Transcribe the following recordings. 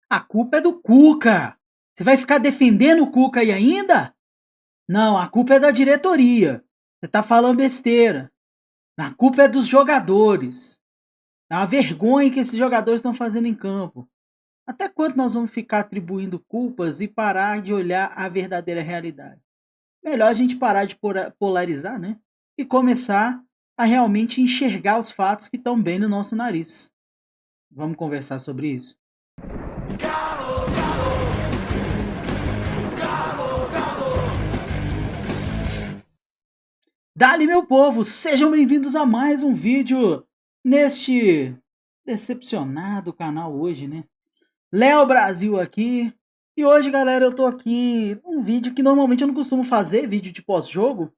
A culpa é do Cuca. Você vai ficar defendendo o Cuca aí ainda? Não, a culpa é da diretoria. Você tá falando besteira. A culpa é dos jogadores. É uma vergonha que esses jogadores estão fazendo em campo. Até quando nós vamos ficar atribuindo culpas e parar de olhar a verdadeira realidade? Melhor a gente parar de polarizar, né? E começar a realmente enxergar os fatos que estão bem no nosso nariz. Vamos conversar sobre isso? Dali, meu povo, sejam bem-vindos a mais um vídeo neste decepcionado canal hoje, né? Léo Brasil aqui. E hoje, galera, eu tô aqui num vídeo que normalmente eu não costumo fazer, vídeo de pós-jogo,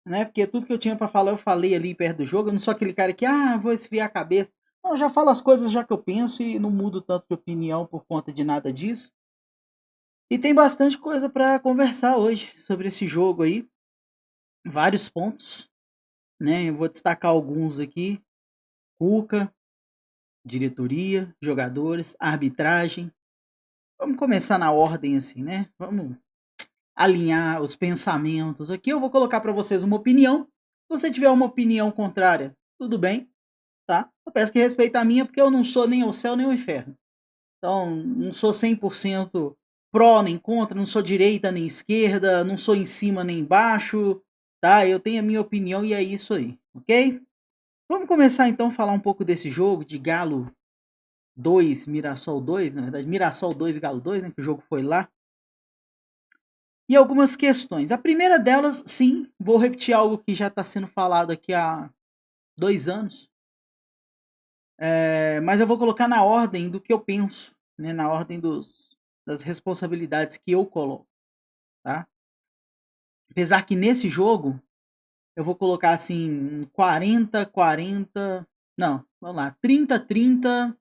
né? Porque tudo que eu tinha pra falar eu falei ali perto do jogo. Eu não sou aquele cara que, vou esfriar a cabeça. Não, eu já falo as coisas já que eu penso e não mudo tanto de opinião por conta de nada disso. E tem bastante coisa pra conversar hoje sobre esse jogo aí. Vários pontos, né? Eu vou destacar alguns aqui. Cuca, diretoria, jogadores, arbitragem. Vamos começar na ordem assim, né? Vamos alinhar os pensamentos aqui. Eu vou colocar para vocês uma opinião. Se você tiver uma opinião contrária, tudo bem, tá? Eu peço que respeite a minha, porque eu não sou nem o céu nem o inferno. Então, não sou 100% pró nem contra, não sou direita nem esquerda, não sou em cima nem embaixo, tá? Eu tenho a minha opinião e é isso aí, ok? Vamos começar então a falar um pouco desse jogo de Galo 2, Mirassol 2, na verdade, Mirassol 2 e Galo 2, né, que o jogo foi lá. E algumas questões. A primeira delas, sim, vou repetir algo que já está sendo falado aqui há 2 anos, mas eu vou colocar na ordem do que eu penso, né, na ordem das responsabilidades que eu coloco, tá? Apesar que nesse jogo, eu vou colocar assim, 40, 40, não, vamos lá, 30, 30,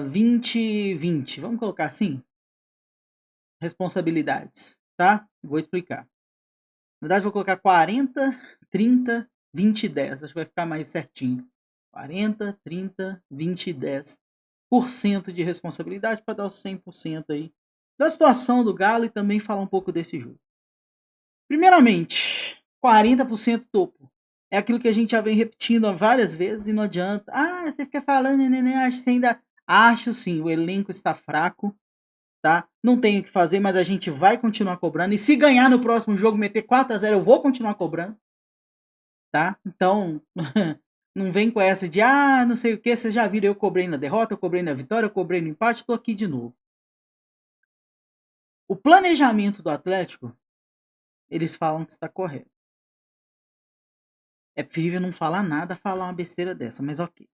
20, 20, vamos colocar assim? Responsabilidades, tá? Vou explicar. Na verdade, vou colocar 40, 30, 20 e 10. Acho que vai ficar mais certinho. 40, 30, 20 e 10% de responsabilidade para dar os 100% aí da situação do Galo e também falar um pouco desse jogo. Primeiramente, 40% topo. É aquilo que a gente já vem repetindo várias vezes e não adianta. Você fica falando, acho que ainda. Acho sim, o elenco está fraco, tá? Não tenho o que fazer, mas a gente vai continuar cobrando. E se ganhar no próximo jogo, meter 4-0, eu vou continuar cobrando, tá? Então, não vem com essa de, não sei o que, vocês já viram, eu cobrei na derrota, eu cobrei na vitória, eu cobrei no empate, tô aqui de novo. O planejamento do Atlético, eles falam que está correto. É preferível não falar nada, falar uma besteira dessa, mas ok.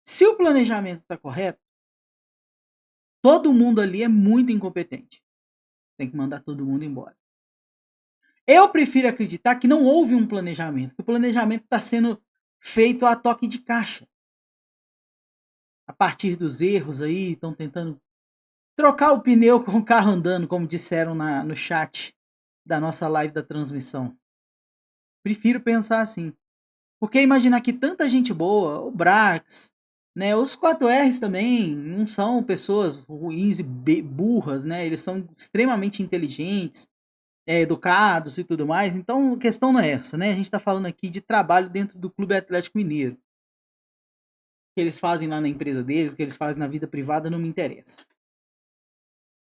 Se o planejamento está correto, todo mundo ali é muito incompetente. Tem que mandar todo mundo embora. Eu prefiro acreditar que não houve um planejamento, que o planejamento está sendo feito a toque de caixa. A partir dos erros aí, estão tentando trocar o pneu com o carro andando, como disseram no chat da nossa live da transmissão. Prefiro pensar assim. Porque imaginar que tanta gente boa, o Brax, né, os 4Rs também, não são pessoas ruins e burras, né? Eles são extremamente inteligentes, educados e tudo mais. Então, a questão não é essa, né? A gente está falando aqui de trabalho dentro do Clube Atlético Mineiro. O que eles fazem lá na empresa deles, o que eles fazem na vida privada, não me interessa.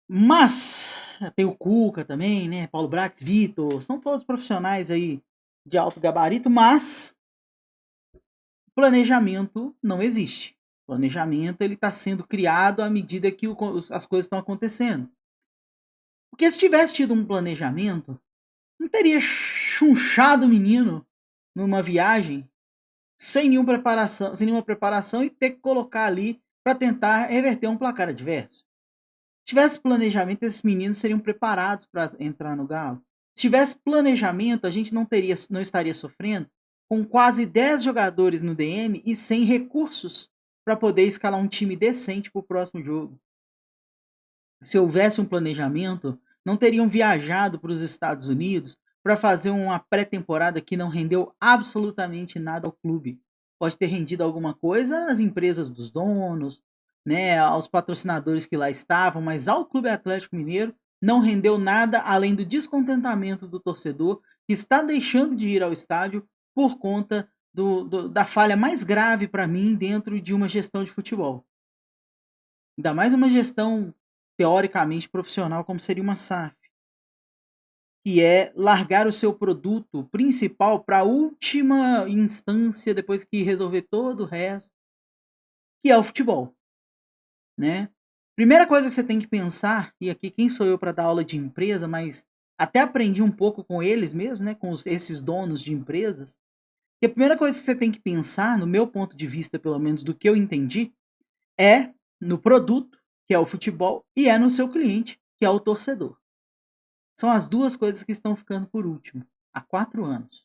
Mas, tem o Cuca também, né? Paulo Brax, Vitor, são todos profissionais aí de alto gabarito, mas planejamento não existe. Planejamento ele está sendo criado à medida que as coisas estão acontecendo. Porque se tivesse tido um planejamento, não teria chunchado o menino numa viagem sem nenhuma preparação e ter que colocar ali para tentar reverter um placar adverso. Se tivesse planejamento, esses meninos seriam preparados para entrar no Galo. Se tivesse planejamento, a gente não estaria sofrendo com quase 10 jogadores no DM e sem recursos para poder escalar um time decente para o próximo jogo. Se houvesse um planejamento, não teriam viajado para os Estados Unidos para fazer uma pré-temporada que não rendeu absolutamente nada ao clube. Pode ter rendido alguma coisa às empresas dos donos, né, aos patrocinadores que lá estavam, mas ao Clube Atlético Mineiro não rendeu nada além do descontentamento do torcedor que está deixando de ir ao estádio por conta da falha mais grave para mim dentro de uma gestão de futebol. Ainda mais uma gestão teoricamente profissional como seria uma SAF, que é largar o seu produto principal para a última instância depois que resolver todo o resto, que é o futebol, né? Primeira coisa que você tem que pensar, e aqui quem sou eu para dar aula de empresa, mas até aprendi um pouco com eles mesmo, né, com esses donos de empresas, que a primeira coisa que você tem que pensar, no meu ponto de vista, pelo menos do que eu entendi, é no produto, que é o futebol, e é no seu cliente, que é o torcedor. São as duas coisas que estão ficando por último, há 4 anos.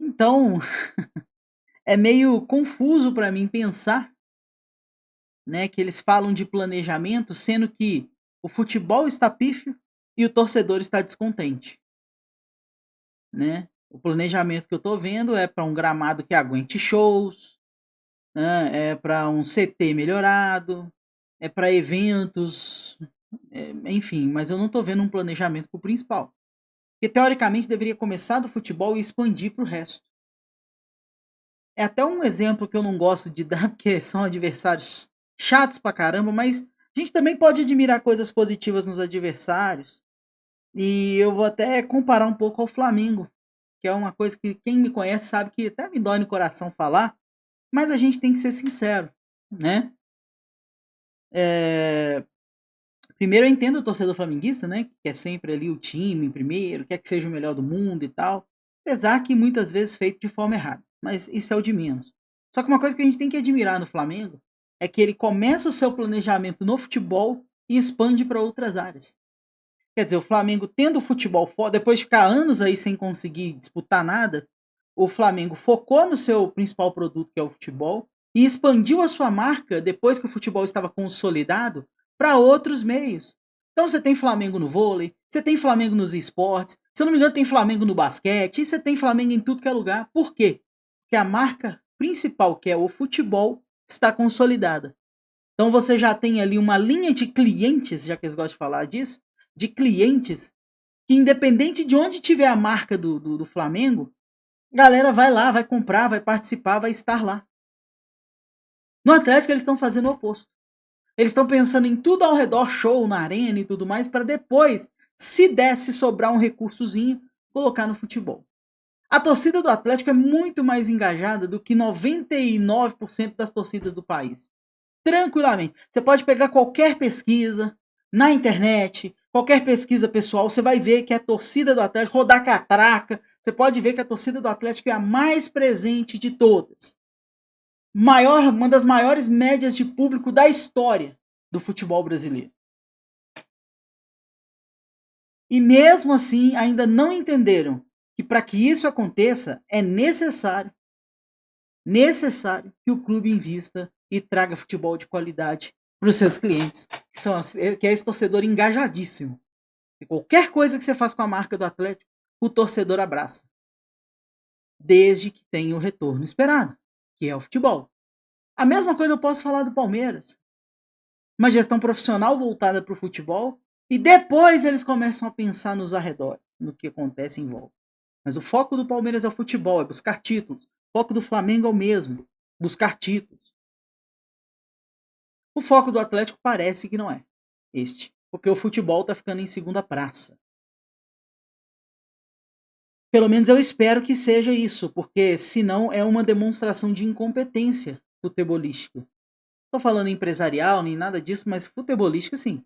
Então, é meio confuso para mim pensar, né, que eles falam de planejamento, sendo que o futebol está pífio e o torcedor está descontente, né? O planejamento que eu estou vendo é para um gramado que aguente shows, né, é para um CT melhorado, é para eventos, enfim, mas eu não estou vendo um planejamento para o principal. Porque teoricamente deveria começar do futebol e expandir para o resto. É até um exemplo que eu não gosto de dar, porque são adversários chatos pra caramba, mas a gente também pode admirar coisas positivas nos adversários. E eu vou até comparar um pouco ao Flamengo, que é uma coisa que quem me conhece sabe que até me dói no coração falar, mas a gente tem que ser sincero, né? É... Primeiro eu entendo o torcedor flamenguista, né? Que quer sempre ali o time em primeiro, quer que seja o melhor do mundo e tal. Apesar que muitas vezes feito de forma errada. Mas isso é o de menos. Só que uma coisa que a gente tem que admirar no Flamengo é que ele começa o seu planejamento no futebol e expande para outras áreas. Quer dizer, o Flamengo tendo o futebol fora, depois de ficar anos aí sem conseguir disputar nada, o Flamengo focou no seu principal produto, que é o futebol, e expandiu a sua marca depois que o futebol estava consolidado para outros meios. Então você tem Flamengo no vôlei, você tem Flamengo nos esportes, se eu não me engano tem Flamengo no basquete, e você tem Flamengo em tudo que é lugar. Por quê? Porque a marca principal, que é o futebol, está consolidada. Então você já tem ali uma linha de clientes, já que eles gostam de falar disso, de clientes que independente de onde tiver a marca do Flamengo, a galera vai lá, vai comprar, vai participar, vai estar lá. No Atlético eles estão fazendo o oposto. Eles estão pensando em tudo ao redor, show na arena e tudo mais, para depois, se desse sobrar um recursozinho, colocar no futebol. A torcida do Atlético é muito mais engajada do que 99% das torcidas do país. Tranquilamente. Você pode pegar qualquer pesquisa na internet, qualquer pesquisa pessoal, você vai ver que a torcida do Atlético, rodar catraca, você pode ver que a torcida do Atlético é a mais presente de todas. Uma das maiores médias de público da história do futebol brasileiro. E mesmo assim, ainda não entenderam que para que isso aconteça, é necessário que o clube invista e traga futebol de qualidade para os seus clientes, que é esse torcedor engajadíssimo. E qualquer coisa que você faz com a marca do Atlético, o torcedor abraça. Desde que tenha o retorno esperado, que é o futebol. A mesma coisa eu posso falar do Palmeiras. Uma gestão profissional voltada para o futebol, e depois eles começam a pensar nos arredores, no que acontece em volta. Mas o foco do Palmeiras é o futebol, é buscar títulos. O foco do Flamengo é o mesmo, buscar títulos. O foco do Atlético parece que não é este, porque o futebol está ficando em segunda praça. Pelo menos eu espero que seja isso, porque senão é uma demonstração de incompetência futebolística. Estou falando empresarial, nem nada disso, mas futebolística sim.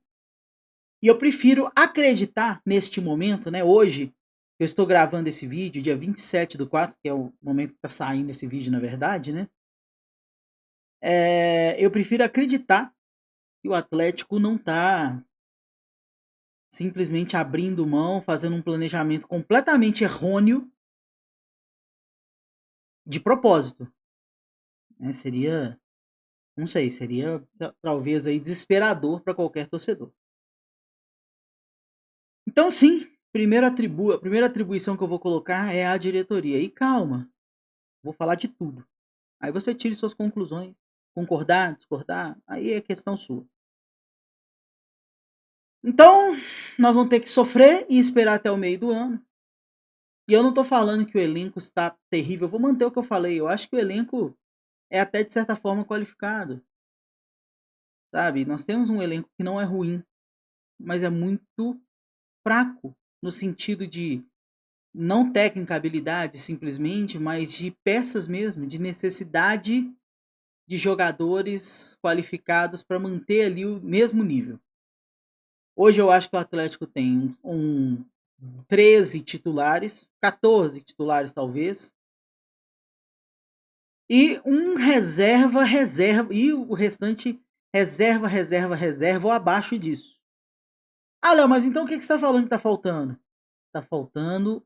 E eu prefiro acreditar neste momento, né? Hoje, eu estou gravando esse vídeo, dia 27/4, que é o momento que está saindo esse vídeo, na verdade, né? Eu prefiro acreditar que o Atlético não está simplesmente abrindo mão, fazendo um planejamento completamente errôneo de propósito. Né? Seria, não sei, seria talvez aí desesperador para qualquer torcedor. Então sim, a primeira atribuição que eu vou colocar é a diretoria. E calma, vou falar de tudo. Aí você tire suas conclusões. concordar, discordar, aí é questão sua. Então, nós vamos ter que sofrer e esperar até o meio do ano. E eu não estou falando que o elenco está terrível, eu vou manter o que eu falei. Eu acho que o elenco é até de certa forma qualificado, sabe? Nós temos um elenco que não é ruim, mas é muito fraco no sentido de não técnica, habilidade simplesmente, mas de peças mesmo, de necessidade de jogadores qualificados para manter ali o mesmo nível. Hoje eu acho que o Atlético tem 13 titulares, 14 titulares talvez, e um reserva, e o restante reserva ou abaixo disso. Ah, Léo, mas então o que você está falando que está faltando? Está faltando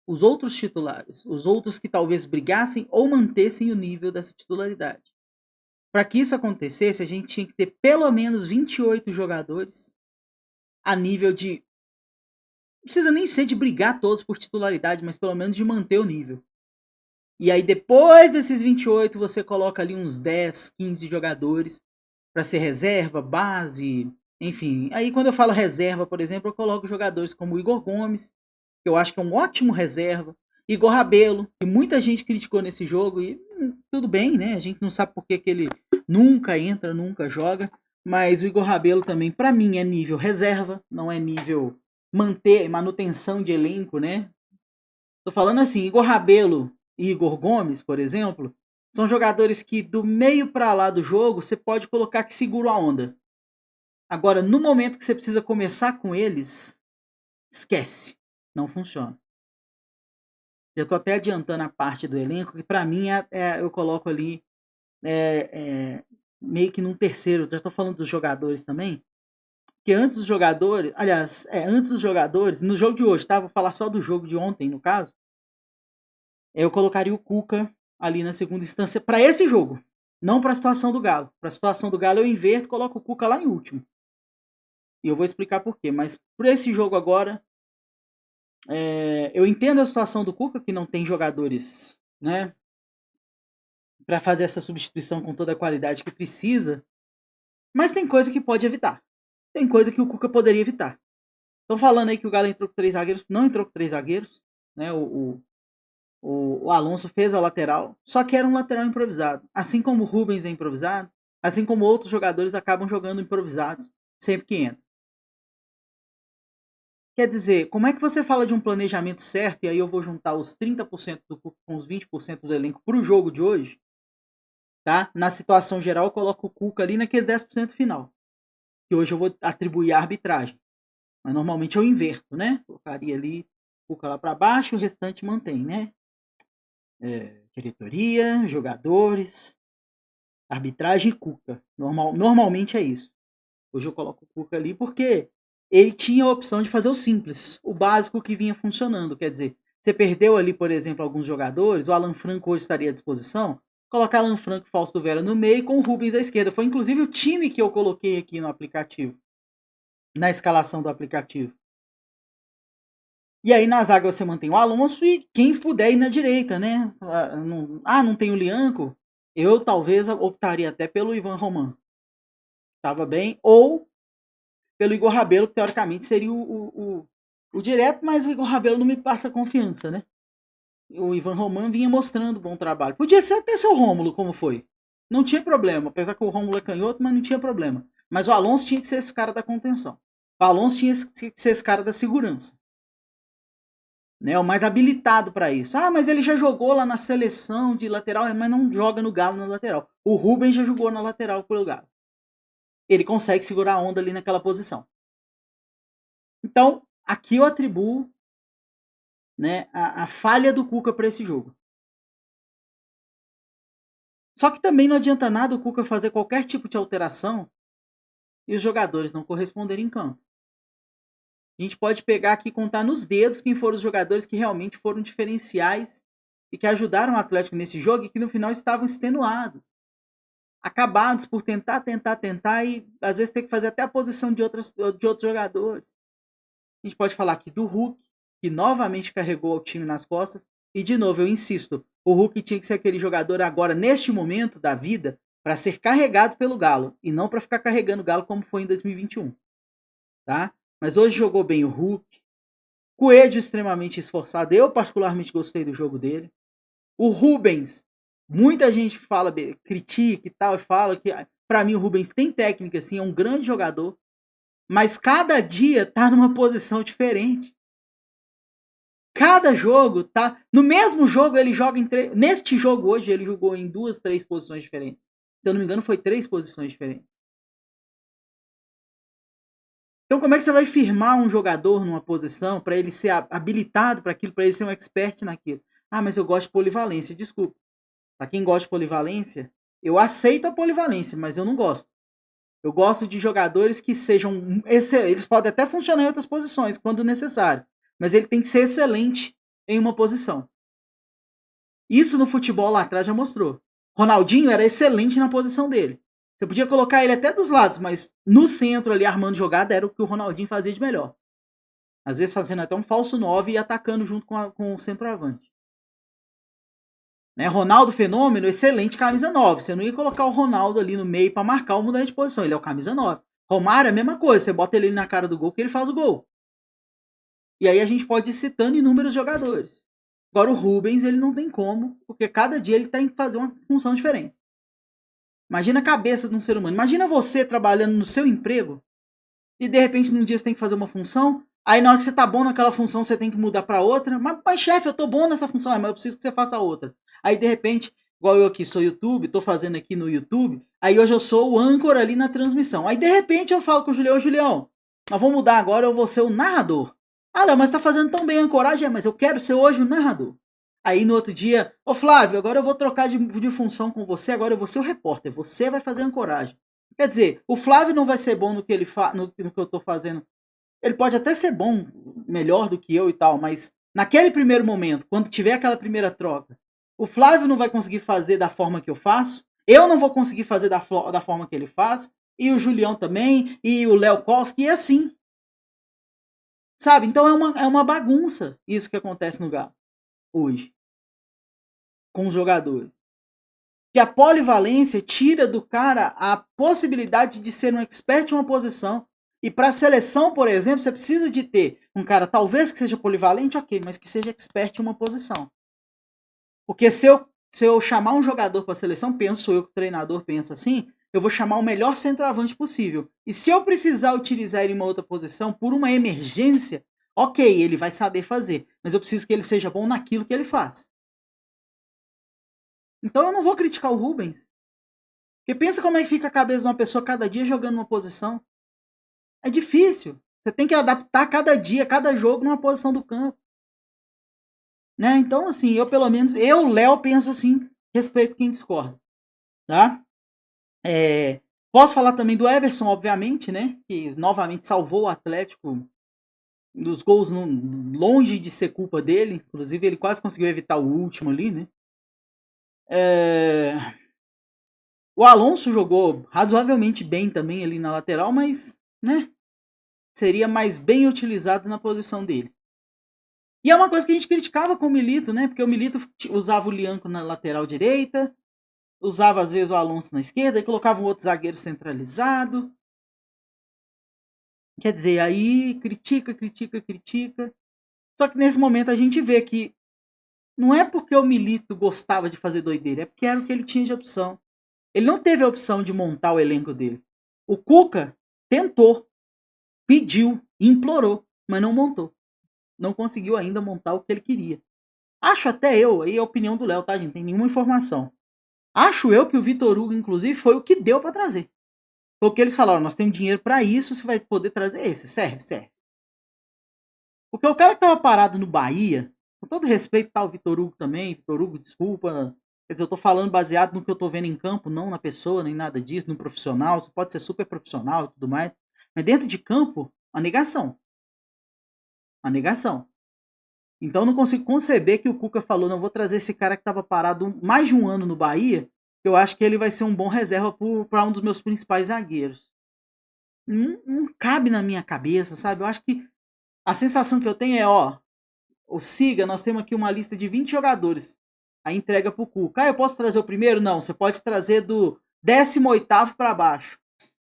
os outros titulares, os outros que talvez brigassem ou mantessem o nível dessa titularidade. Para que isso acontecesse, a gente tinha que ter pelo menos 28 jogadores a nível de... Não precisa nem ser de brigar todos por titularidade, mas pelo menos de manter o nível. E aí depois desses 28, você coloca ali uns 10, 15 jogadores para ser reserva, base, enfim. Aí quando eu falo reserva, por exemplo, eu coloco jogadores como o Igor Gomes, que eu acho que é um ótimo reserva, Igor Rabelo, que muita gente criticou nesse jogo, e tudo bem, né? A gente não sabe por que ele nunca entra, nunca joga, mas o Igor Rabelo também, para mim, é nível reserva, não é nível manutenção de elenco, né? Tô falando assim, Igor Rabelo e Igor Gomes, por exemplo, são jogadores que do meio para lá do jogo você pode colocar que seguram a onda. Agora, no momento que você precisa começar com eles, esquece, não funciona. Eu tô até adiantando a parte do elenco, que para mim eu coloco ali meio que num terceiro. Já tô falando dos jogadores também, que antes dos jogadores, aliás, antes dos jogadores, no jogo de hoje, tá? Vou falar só do jogo de ontem, no caso. Eu colocaria o Cuca ali na segunda instância para esse jogo, não para a situação do Galo. Para a situação do Galo eu inverto e coloco o Cuca lá em último. E eu vou explicar por quê. Mas para esse jogo agora, eu entendo a situação do Cuca, que não tem jogadores, né, para fazer essa substituição com toda a qualidade que precisa, mas tem coisa que pode evitar. Tem coisa que o Cuca poderia evitar. Estão falando aí que o Galo entrou com 3 zagueiros, não entrou com 3 zagueiros, né? O Alonso fez a lateral, só que era um lateral improvisado. Assim como o Rubens é improvisado, assim como outros jogadores acabam jogando improvisados sempre que entra. Quer dizer, como é que você fala de um planejamento certo, e aí eu vou juntar os 30% do Cuca com os 20% do elenco para o jogo de hoje, tá? Na situação geral, eu coloco o Cuca ali naquele 10% final, que hoje eu vou atribuir à arbitragem. Mas normalmente eu inverto, né? Colocaria ali o Cuca lá para baixo, o restante mantém, né? Diretoria, jogadores, arbitragem e Cuca. Normalmente é isso. Hoje eu coloco o Cuca ali porque ele tinha a opção de fazer o simples, o básico que vinha funcionando. Quer dizer, você perdeu ali, por exemplo, alguns jogadores, o Alan Franco hoje estaria à disposição, colocar Alan Franco e Fausto Vera no meio com o Rubens à esquerda. Foi inclusive o time que eu coloquei aqui no aplicativo, na escalação do aplicativo. E aí na zaga você mantém o Alonso e quem puder ir na direita, né? Não tem o Lianco? Eu talvez optaria até pelo Ivan Roman. Estava bem. Ou pelo Igor Rabelo, que teoricamente seria o direto, mas o Igor Rabelo não me passa confiança, né? O Ivan Roman vinha mostrando bom trabalho. Podia ser até ser o Rômulo, como foi. Não tinha problema. Apesar que o Rômulo é canhoto, mas não tinha problema. Mas o Alonso tinha que ser esse cara da contenção. O Alonso tinha que ser esse cara da segurança. Né, o mais habilitado para isso. Ah, mas ele já jogou lá na seleção de lateral, mas não joga no Galo na lateral. O Rubens já jogou na lateral pelo Galo. Ele consegue segurar a onda ali naquela posição. Então, aqui eu atribuo, né, a falha do Cuca para esse jogo. Só que também não adianta nada o Cuca fazer qualquer tipo de alteração e os jogadores não corresponderem em campo. A gente pode pegar aqui e contar nos dedos quem foram os jogadores que realmente foram diferenciais e que ajudaram o Atlético nesse jogo e que no final estavam extenuados, acabados por tentar e às vezes ter que fazer até a posição de outros jogadores. A gente pode falar aqui do Hulk, que novamente carregou o time nas costas, e de novo eu insisto, o Hulk tinha que ser aquele jogador agora, neste momento da vida, para ser carregado pelo Galo e não para ficar carregando o Galo como foi em 2021, tá? Mas hoje jogou bem o Hulk, Coelho extremamente esforçado, eu particularmente gostei do jogo dele. O Rubens, muita gente fala, critica e tal, e fala que para mim o Rubens tem técnica, assim, é um grande jogador, mas cada dia tá numa posição diferente. Cada jogo tá. No mesmo jogo ele joga em neste jogo hoje ele jogou em 2, 3 posições diferentes. Se eu não me engano, foi 3 posições diferentes. Então, como é que você vai firmar um jogador numa posição para ele ser habilitado para aquilo, para ele ser um expert naquilo? Ah, mas eu gosto de polivalência. Desculpa. Para quem gosta de polivalência, eu aceito a polivalência, mas eu não gosto. Eu gosto de jogadores que sejam eles podem até funcionar em outras posições quando necessário, mas ele tem que ser excelente em uma posição. Isso no futebol lá atrás já mostrou. Ronaldinho era excelente na posição dele. Você podia colocar ele até dos lados, mas no centro ali armando jogada era o que o Ronaldinho fazia de melhor. Às vezes fazendo até um falso 9 e atacando junto com o centroavante. Né? Ronaldo Fenômeno, excelente camisa 9. Você não ia colocar o Ronaldo ali no meio para marcar ou mudar de posição. Ele é o camisa 9. Romário é a mesma coisa. Você bota ele na cara do gol que ele faz o gol. E aí a gente pode ir citando inúmeros jogadores. Agora o Rubens, ele não tem como, porque cada dia ele tem que fazer uma função diferente. Imagina a cabeça de um ser humano. Imagina você trabalhando no seu emprego e de repente num dia você tem que fazer uma função, aí na hora que você tá bom naquela função você tem que mudar para outra. Mas chefe, eu tô bom nessa função, mas eu preciso que você faça outra. Aí de repente, igual eu aqui sou YouTube, tô fazendo aqui no YouTube, aí hoje eu sou o âncora ali na transmissão. Aí de repente eu falo com o Julião, Julião, nós vamos mudar agora, eu vou ser o narrador. Ah, não, mas tá fazendo tão bem a ancoragem, mas eu quero ser hoje o narrador. Aí no outro dia, ô Flávio, agora eu vou trocar de função com você, agora eu vou ser o repórter, você vai fazer a ancoragem. Quer dizer, o Flávio não vai ser bom no que ele no que eu tô fazendo. Ele pode até ser bom, melhor do que eu e tal, mas naquele primeiro momento, quando tiver aquela primeira troca, o Flávio não vai conseguir fazer da forma que eu faço, eu não vou conseguir fazer da forma que ele faz, e o Julião também, e o Léo Koski, e assim. Sabe? Então é uma bagunça isso que acontece no Galo hoje com os jogadores. Que a polivalência tira do cara a possibilidade de ser um expert em uma posição. E para a seleção, por exemplo, você precisa de ter um cara, talvez que seja polivalente, ok, mas que seja expert em uma posição. Porque se eu chamar um jogador para a seleção, penso eu que o treinador pensa assim, eu vou chamar o melhor centroavante possível. E se eu precisar utilizar ele em uma outra posição, por uma emergência, ok, ele vai saber fazer. Mas eu preciso que ele seja bom naquilo que ele faz. Então eu não vou criticar o Rubens. Porque pensa como é que fica a cabeça de uma pessoa cada dia jogando uma posição. É difícil. Você tem que adaptar cada dia, cada jogo numa posição do campo. Né? Então, assim, eu pelo menos, Léo, penso assim, respeito quem discorda. Tá? Posso falar também do Everson, obviamente, né? Que novamente salvou o Atlético dos gols longe de ser culpa dele. Inclusive, ele quase conseguiu evitar o último ali, né? O Alonso jogou razoavelmente bem também ali na lateral, mas, né? Seria mais bem utilizado na posição dele. E é uma coisa que a gente criticava com o Milito, né? Porque o Milito usava o Lianco na lateral direita, usava às vezes o Alonso na esquerda e colocava um outro zagueiro centralizado. Quer dizer, aí critica. Só que nesse momento a gente vê que não é porque o Milito gostava de fazer doideira, é porque era o que ele tinha de opção. Ele não teve a opção de montar o elenco dele. O Cuca tentou, pediu, implorou, mas não montou. Não conseguiu ainda montar o que ele queria. Acho até eu, aí é a opinião do Léo, tá, gente? Não tem nenhuma informação. Acho eu que o Vitor Hugo, inclusive, foi o que deu para trazer. Porque eles falaram, nós temos dinheiro para isso, você vai poder trazer esse. Serve. Porque o cara que tava parado no Bahia, com todo respeito, tá o Vitor Hugo também. Vitor Hugo, desculpa. Quer dizer, eu tô falando baseado no que eu tô vendo em campo, não na pessoa, nem nada disso, no profissional. Você pode ser super profissional e tudo mais. Mas dentro de campo, a negação. A negação. Então eu não consigo conceber que o Cuca falou, não vou trazer esse cara que estava parado mais de um ano no Bahia, eu acho que ele vai ser um bom reserva para um dos meus principais zagueiros. Não cabe na minha cabeça, sabe? Eu acho que a sensação que eu tenho é, o Siga, nós temos aqui uma lista de 20 jogadores. Aí entrega pro Cuca. Ah, eu posso trazer o primeiro? Não, você pode trazer 18º para baixo.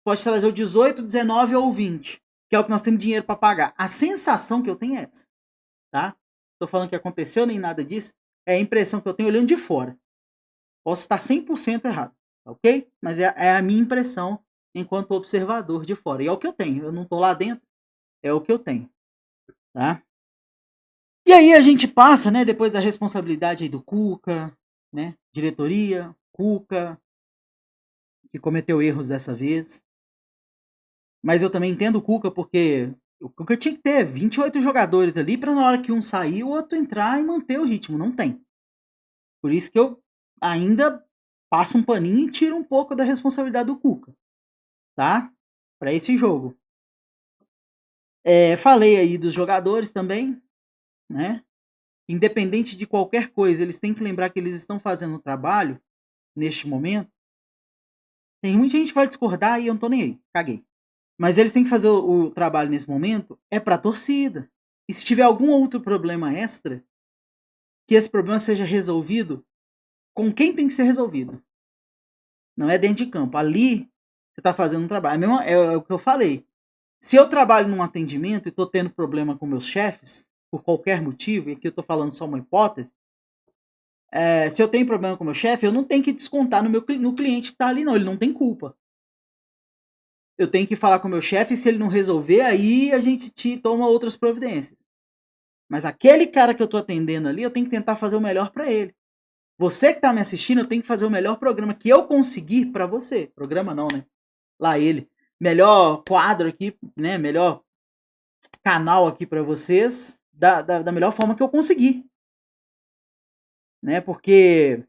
Pode trazer o 18, 19 ou 20, que é o que nós temos dinheiro para pagar. A sensação que eu tenho é essa, tá? Tô falando que aconteceu nem nada disso, é a impressão que eu tenho olhando de fora. Posso estar 100% errado, ok? Mas é a minha impressão enquanto observador de fora. E é o que eu tenho, eu não tô lá dentro, é o que eu tenho, tá? E aí a gente passa, né, depois da responsabilidade aí do Cuca, né, diretoria, Cuca, que cometeu erros dessa vez. Mas eu também entendo o Cuca, porque o Cuca tinha que ter 28 jogadores ali para na hora que um sair, o outro entrar e manter o ritmo. Não tem. Por isso que eu ainda passo um paninho e tiro um pouco da responsabilidade do Cuca, tá? Para esse jogo. Falei aí dos jogadores também, né? Independente de qualquer coisa, eles têm que lembrar que eles estão fazendo o trabalho neste momento. Tem muita gente que vai discordar e eu não tô nem aí, caguei. Mas eles têm que fazer o trabalho nesse momento pra torcida. E se tiver algum outro problema extra, que esse problema seja resolvido com quem tem que ser resolvido. Não é dentro de campo. Ali, você tá fazendo um trabalho. É o que eu falei. Se eu trabalho num atendimento e tô tendo problema com meus chefes, por qualquer motivo, e aqui eu tô falando só uma hipótese, se eu tenho problema com meu chefe, eu não tenho que descontar no cliente que tá ali, não. Ele não tem culpa. Eu tenho que falar com o meu chefe, e se ele não resolver, aí a gente toma outras providências. Mas aquele cara que eu tô atendendo ali, eu tenho que tentar fazer o melhor para ele. Você que tá me assistindo, eu tenho que fazer o melhor programa que eu conseguir para você. Programa não, né? Lá ele. Melhor quadro aqui, né? Melhor canal aqui para vocês, da melhor forma que eu conseguir. Né? Porque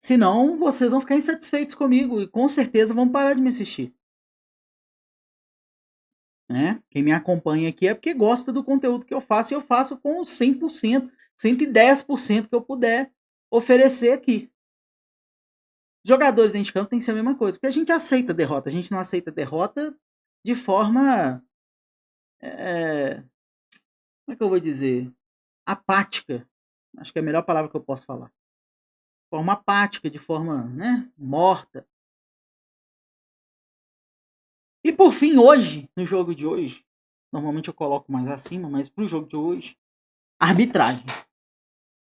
senão vocês vão ficar insatisfeitos comigo e com certeza vão parar de me assistir. Né? Quem me acompanha aqui é porque gosta do conteúdo que eu faço e eu faço com 100%, 110% que eu puder oferecer aqui. Jogadores dentro de campo tem que ser a mesma coisa, porque a gente aceita derrota, a gente não aceita derrota de forma, como é que eu vou dizer, apática, acho que é a melhor palavra que eu posso falar, de forma apática, de forma, né, morta. E por fim, hoje, no jogo de hoje, normalmente eu coloco mais acima, mas pro jogo de hoje, arbitragem.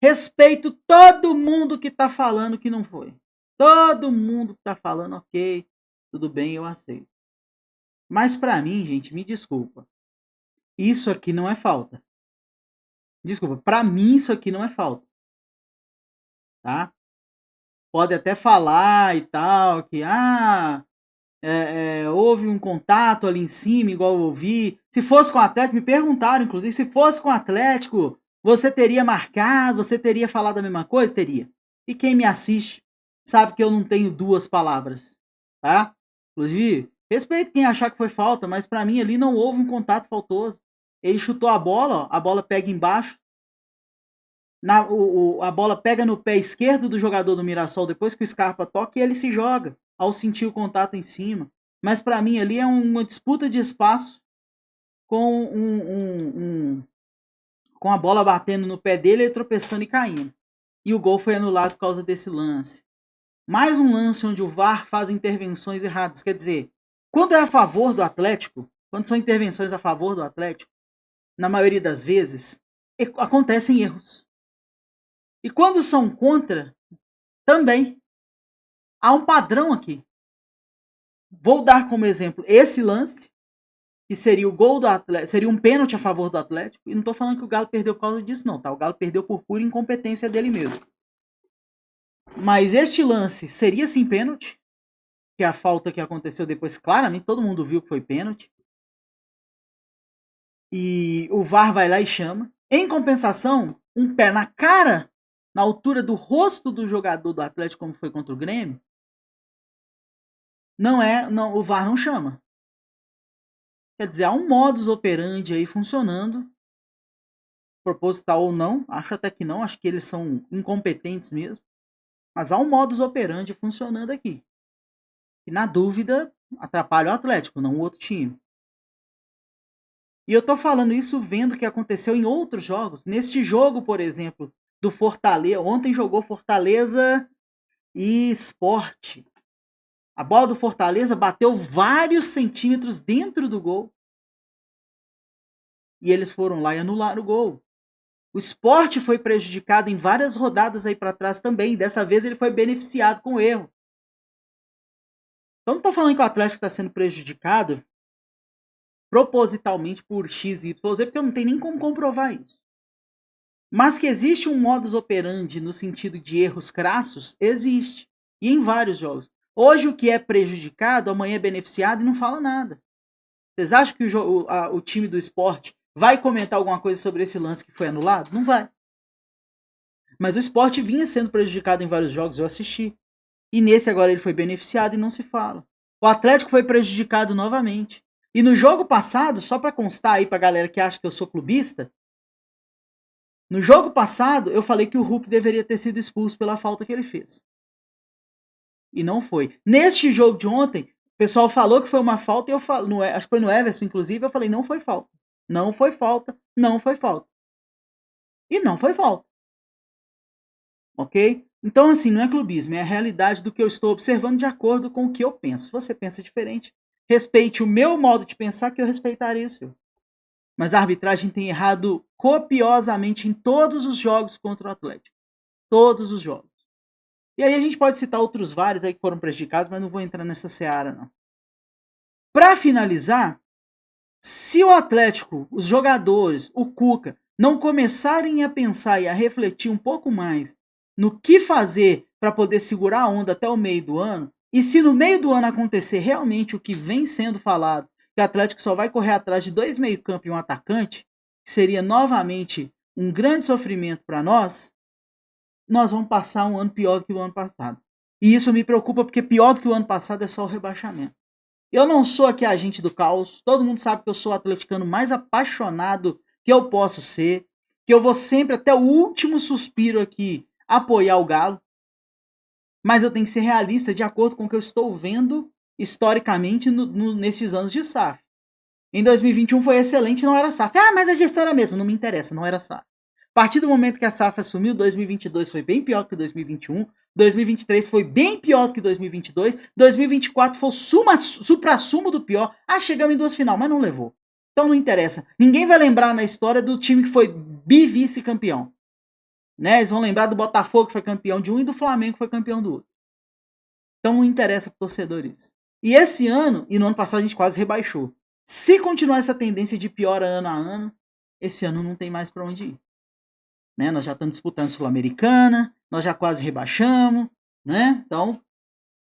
Respeito todo mundo que tá falando que não foi. Todo mundo que tá falando, ok, tudo bem, eu aceito. Mas pra mim, gente, me desculpa. Isso aqui não é falta. Desculpa, pra mim isso aqui não é falta. Tá? Pode até falar e tal, que houve um contato ali em cima, igual eu ouvi. Se fosse com o Atlético, me perguntaram, inclusive, se fosse com o Atlético, você teria marcado, você teria falado a mesma coisa? Teria. E quem me assiste sabe que eu não tenho duas palavras, tá? Inclusive, respeito quem achar que foi falta, mas pra mim ali não houve um contato faltoso. Ele chutou a bola, ó, a bola pega embaixo, a bola pega no pé esquerdo do jogador do Mirassol depois que o Scarpa toca e ele se joga ao sentir o contato em cima. Mas para mim ali é uma disputa de espaço com com a bola batendo no pé dele, ele tropeçando e caindo. E o gol foi anulado por causa desse lance. Mais um lance onde o VAR faz intervenções erradas. Quer dizer, quando é a favor do Atlético, quando são intervenções a favor do Atlético, na maioria das vezes, acontecem erros. E quando são contra, também. Há um padrão aqui. Vou dar como exemplo esse lance, que seria o gol do Atlético, seria um pênalti a favor do Atlético, e não estou falando que o Galo perdeu por causa disso não, tá? O Galo perdeu por pura incompetência dele mesmo. Mas este lance seria sim pênalti, que é a falta que aconteceu depois, claramente todo mundo viu que foi pênalti. E o VAR vai lá e chama. Em compensação, um pé na cara, na altura do rosto do jogador do Atlético, como foi contra o Grêmio, não, o VAR não chama. Quer dizer, há um modus operandi aí funcionando, proposital ou não, acho até que não, acho que eles são incompetentes mesmo, mas há um modus operandi funcionando aqui. E na dúvida, atrapalha o Atlético, não o outro time. E eu tô falando isso vendo o que aconteceu em outros jogos. Neste jogo, por exemplo, do Fortaleza, ontem jogou Fortaleza e Sport. A bola do Fortaleza bateu vários centímetros dentro do gol. E eles foram lá e anularam o gol. O Sport foi prejudicado em várias rodadas aí para trás também. Dessa vez ele foi beneficiado com o erro. Então não estou falando que o Atlético está sendo prejudicado propositalmente por X, Y, Z, porque eu não tenho nem como comprovar isso. Mas que existe um modus operandi no sentido de erros crassos, existe. E em vários jogos. Hoje o que é prejudicado, amanhã é beneficiado e não fala nada. Vocês acham que o time do Sport vai comentar alguma coisa sobre esse lance que foi anulado? Não vai. Mas o Sport vinha sendo prejudicado em vários jogos, eu assisti. E nesse agora ele foi beneficiado e não se fala. O Atlético foi prejudicado novamente. E no jogo passado, só para constar aí pra galera que acha que eu sou clubista, no jogo passado eu falei que o Hulk deveria ter sido expulso pela falta que ele fez. E não foi. Neste jogo de ontem, o pessoal falou que foi uma falta e eu falo, acho que foi no Everson, inclusive, eu falei, não foi falta. Não foi falta, não foi falta. E não foi falta. Ok? Então, assim, não é clubismo, é a realidade do que eu estou observando de acordo com o que eu penso. Se você pensa diferente, respeite o meu modo de pensar, que eu respeitarei o seu. Mas a arbitragem tem errado copiosamente em todos os jogos contra o Atlético. Todos os jogos. E aí a gente pode citar outros vários aí que foram prejudicados, mas não vou entrar nessa seara, não. Para finalizar, se o Atlético, os jogadores, o Cuca, não começarem a pensar e a refletir um pouco mais no que fazer para poder segurar a onda até o meio do ano, e se no meio do ano acontecer realmente o que vem sendo falado, que o Atlético só vai correr atrás de 2 meio-campo e um atacante, que seria novamente um grande sofrimento para nós vamos passar um ano pior do que o ano passado. E isso me preocupa, porque pior do que o ano passado é só o rebaixamento. Eu não sou aqui agente do caos, todo mundo sabe que eu sou o atleticano mais apaixonado que eu posso ser, que eu vou sempre até o último suspiro aqui apoiar o Galo, mas eu tenho que ser realista de acordo com o que eu estou vendo historicamente nesses anos de SAF. Em 2021 foi excelente, não era SAF. Ah, mas a gestão era mesmo, não me interessa, não era SAF. A partir do momento que a SAF assumiu, 2022 foi bem pior que 2021, 2023 foi bem pior do que 2022, 2024 foi o supra-sumo do pior. Ah, chegamos em 2 final, mas não levou. Então não interessa. Ninguém vai lembrar na história do time que foi vice-campeão. Né? Eles vão lembrar do Botafogo que foi campeão de um e do Flamengo que foi campeão do outro. Então não interessa para o torcedor isso. E esse ano, e no ano passado a gente quase rebaixou. Se continuar essa tendência de piora ano a ano, esse ano não tem mais para onde ir. Né? Nós já estamos disputando Sul-Americana, nós já quase rebaixamos, né? Então,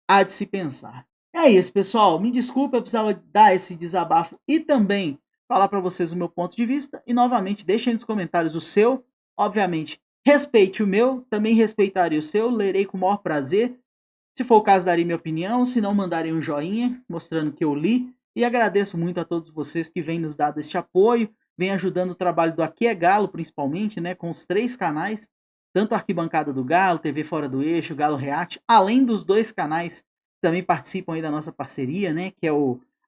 há de se pensar. É isso, pessoal. Me desculpa, eu precisava dar esse desabafo e também falar para vocês o meu ponto de vista. E, novamente, deixem nos comentários o seu. Obviamente, respeite o meu, também respeitarei o seu, lerei com o maior prazer. Se for o caso, darei minha opinião, se não, mandarei um joinha, mostrando que eu li. E agradeço muito a todos vocês que vêm nos dando este apoio, vem ajudando o trabalho do Aqui é Galo, principalmente, né, com os 3 canais, tanto a Arquibancada do Galo, TV Fora do Eixo, Galo React, além dos 2 canais que também participam aí da nossa parceria, né, que é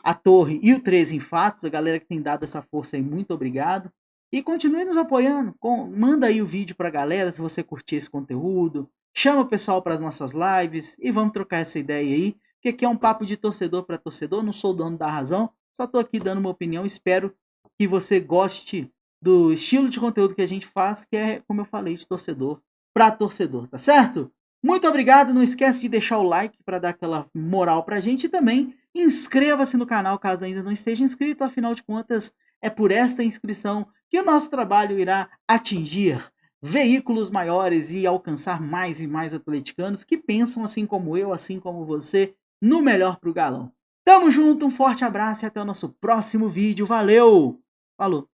a Torre e o 13 em Fatos, a galera que tem dado essa força aí, muito obrigado. E continue nos apoiando, manda aí o vídeo pra galera se você curtir esse conteúdo, chama o pessoal para as nossas lives e vamos trocar essa ideia aí, porque aqui é um papo de torcedor para torcedor, não sou o dono da razão, só estou aqui dando uma opinião, espero que você goste do estilo de conteúdo que a gente faz, que é, como eu falei, de torcedor para torcedor, tá certo? Muito obrigado, não esquece de deixar o like para dar aquela moral pra gente e também inscreva-se no canal caso ainda não esteja inscrito, afinal de contas é por esta inscrição que o nosso trabalho irá atingir veículos maiores e alcançar mais e mais atleticanos que pensam assim como eu, assim como você, no melhor pro Galão. Tamo junto, um forte abraço e até o nosso próximo vídeo. Valeu! Falou!